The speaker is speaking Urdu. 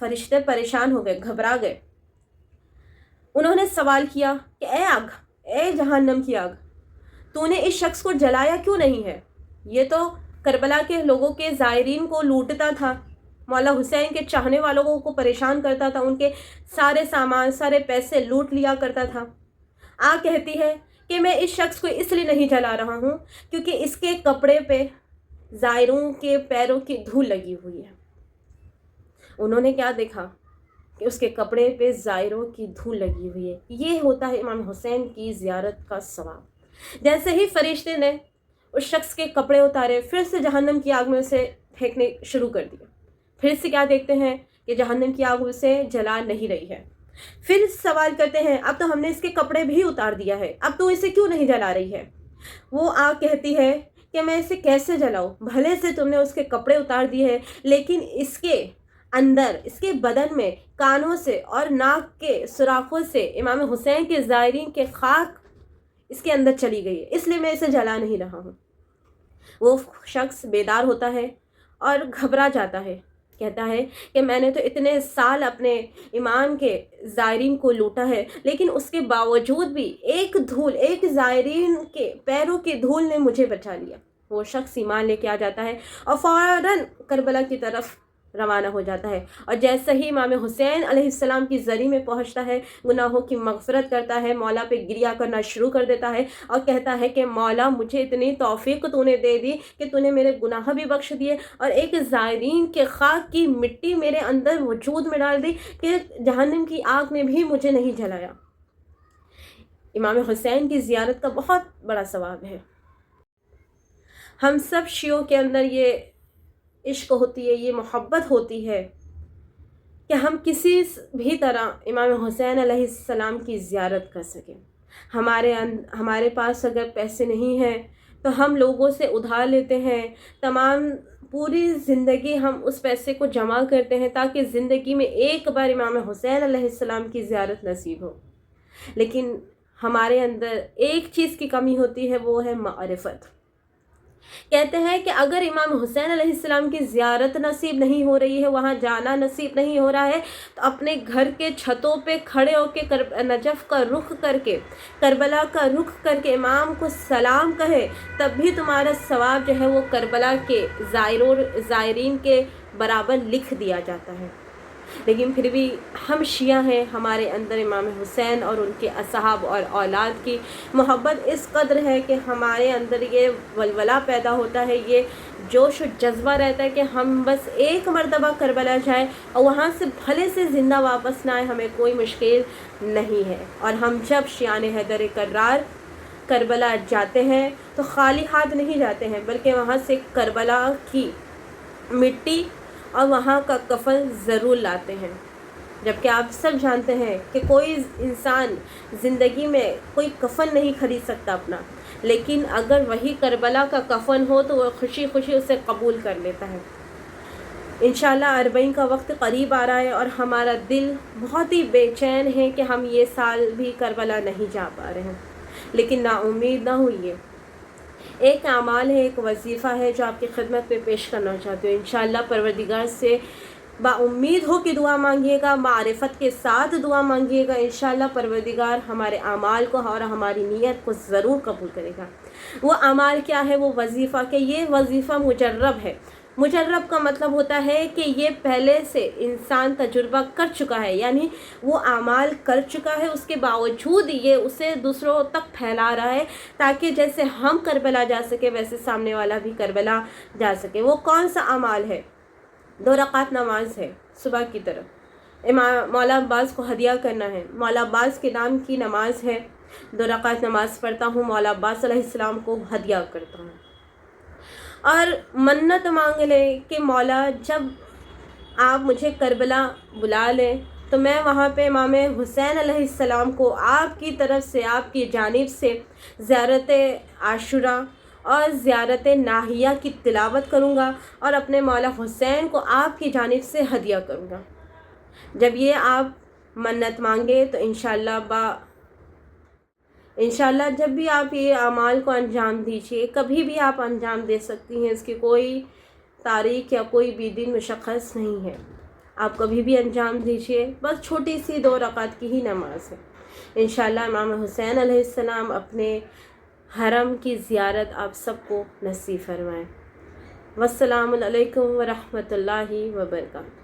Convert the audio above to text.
فرشتے پریشان ہو گئے، گھبرا گئے. انہوں نے سوال کیا کہ اے آگ، اے جہنم کی آگ، تو نے اس شخص کو جلایا کیوں نہیں ہے؟ یہ تو کربلا کے لوگوں کے زائرین کو لوٹتا تھا، مولا حسین کے چاہنے والوں کو پریشان کرتا تھا، ان کے سارے سامان، سارے پیسے لوٹ لیا کرتا تھا. آگ کہتی ہے کہ میں اس شخص کو اس لیے نہیں جلا رہا ہوں کیونکہ اس کے کپڑے پہ زائروں کے پیروں کی دھول لگی ہوئی ہے. انہوں نے کیا دیکھا کہ اس کے کپڑے پہ زائروں کی دھول لگی ہوئی ہے. یہ ہوتا ہے امام حسین کی زیارت کا ثواب. جیسے ہی فرشتے نے اس شخص کے کپڑے اتارے، پھر سے جہنم کی آگ میں اسے پھینکنے شروع کر دیا. پھر سے کیا دیکھتے ہیں کہ جہنم کی آگ اسے جلا نہیں رہی ہے. پھر سوال کرتے ہیں اب تو ہم نے اس کے کپڑے بھی اتار دیا ہے، اب تو اسے کیوں نہیں جلا رہی ہے؟ وہ آگ کہتی ہے کہ میں اسے کیسے جلاؤں؟ بھلے سے تم نے اس کے کپڑے اتار دیے ہیں، لیکن اس کے اندر، اس کے بدن میں کانوں سے اور ناک کے سوراخوں سے امام حسین کے زائرین کے خاک اس کے اندر چلی گئی ہے، اس لیے میں اسے جلا نہیں رہا ہوں. وہ شخص بیدار ہوتا ہے اور گھبرا جاتا ہے، کہتا ہے کہ میں نے تو اتنے سال اپنے امام کے زائرین کو لوٹا ہے، لیکن اس کے باوجود بھی ایک زائرین کے پیروں کی دھول نے مجھے بچا لیا. وہ شخص ایمان لے کے آ جاتا ہے اور فوراً کربلا کی طرف روانہ ہو جاتا ہے، اور جیسے ہی امام حسین علیہ السلام کی زری میں پہنچتا ہے، گناہوں کی مغفرت کرتا ہے، مولا پہ گریہ کرنا شروع کر دیتا ہے اور کہتا ہے کہ مولا مجھے اتنی توفیق تو نے دے دی کہ تو نے میرے گناہ بھی بخش دیے اور ایک زائرین کے خاک کی مٹی میرے اندر وجود میں ڈال دی کہ جہنم کی آگ نے بھی مجھے نہیں جلایا. امام حسین کی زیارت کا بہت بڑا ثواب ہے. ہم سب شیعوں کے اندر یہ عشق ہوتی ہے، یہ محبت ہوتی ہے کہ ہم کسی بھی طرح امام حسین علیہ السلام کی زیارت کر سکیں. ہمارے پاس اگر پیسے نہیں ہیں تو ہم لوگوں سے ادھار لیتے ہیں، پوری زندگی ہم اس پیسے کو جمع کرتے ہیں تاکہ زندگی میں ایک بار امام حسین علیہ السلام کی زیارت نصیب ہو. لیکن ہمارے اندر ایک چیز کی کمی ہوتی ہے، وہ ہے معرفت. کہتے ہیں کہ اگر امام حسین علیہ السلام کی زیارت نصیب نہیں ہو رہی ہے، وہاں جانا نصیب نہیں ہو رہا ہے، تو اپنے گھر کے چھتوں پہ کھڑے ہو کے نجف کا رخ کر کے، کربلا کا رخ کر کے امام کو سلام کہے، تب بھی تمہارا ثواب جو ہے وہ کربلا کے زائرین کے برابر لکھ دیا جاتا ہے. لیکن پھر بھی ہم شیعہ ہیں، ہمارے اندر امام حسین اور ان کے اصحاب اور اولاد کی محبت اس قدر ہے کہ ہمارے اندر یہ ولولہ پیدا ہوتا ہے، یہ جوش و جذبہ رہتا ہے کہ ہم بس ایک مرتبہ کربلا جائیں اور وہاں سے بھلے سے زندہ واپس نہ آئے، ہمیں کوئی مشکل نہیں ہے. اور ہم جب شیعان حیدر کرار کربلا جاتے ہیں تو خالی ہاتھ نہیں جاتے ہیں، بلکہ وہاں سے کربلا کی مٹی اور وہاں کا کفن ضرور لاتے ہیں. جبکہ آپ سب جانتے ہیں کہ کوئی انسان زندگی میں کوئی کفن نہیں خرید سکتا اپنا، لیکن اگر وہی کربلا کا کفن ہو تو وہ خوشی خوشی اسے قبول کر لیتا ہے. انشاءاللہ 40 کا وقت قریب آ رہا ہے اور ہمارا دل بہت ہی بے چین ہے کہ ہم یہ سال بھی کربلا نہیں جا پا رہے ہیں. لیکن نا امید نہ ہوئیے، ایک اعمال ہے، ایک وظیفہ ہے جو آپ کی خدمت پہ پیش کرنا چاہتے ہو. انشاءاللہ پروردگار سے با امید ہو کہ دعا مانگیے گا، معرفت کے ساتھ دعا مانگیے گا، انشاءاللہ پروردگار ہمارے اعمال کو اور ہماری نیت کو ضرور قبول کرے گا. وہ اعمال کیا ہے؟ وہ وظیفہ، کہ یہ وظیفہ مجرب ہے. مجرب کا مطلب ہوتا ہے کہ یہ پہلے سے انسان تجربہ کر چکا ہے، یعنی وہ اعمال کر چکا ہے، اس کے باوجود یہ اسے دوسروں تک پھیلا رہا ہے تاکہ جیسے ہم کربلا جا سکے ویسے سامنے والا بھی کربلا جا سکے. وہ کون سا اعمال ہے؟ 2 رکعت نماز ہے صبح کی طرف، مولا عباس کو ہدیہ کرنا ہے. مولا عباس کے نام کی نماز ہے، 2 رکعت نماز پڑھتا ہوں، مولا عباس علیہ السلام کو ہدیہ کرتا ہوں. اور منت مانگ لے کہ مولا جب آپ مجھے کربلا بلا لیں تو میں وہاں پہ امام حسین علیہ السلام کو آپ کی طرف سے، آپ کی جانب سے زیارت عاشوراء اور زیارت ناہیہ کی تلاوت کروں گا اور اپنے مولا حسین کو آپ کی جانب سے ہدیہ کروں گا. جب یہ آپ منت مانگے تو انشاءاللہ جب بھی آپ یہ اعمال کو انجام دیجیے، کبھی بھی آپ انجام دے سکتی ہیں، اس کی کوئی تاریخ یا کوئی بھی دن مشخص نہیں ہے. آپ کبھی بھی انجام دیجئے، بس چھوٹی سی 2 رکعت کی ہی نماز ہے۔ انشاءاللہ امام حسین علیہ السلام اپنے حرم کی زیارت آپ سب کو نصیب فرمائیں۔ والسلام علیکم ورحمۃ اللہ وبرکاتہ۔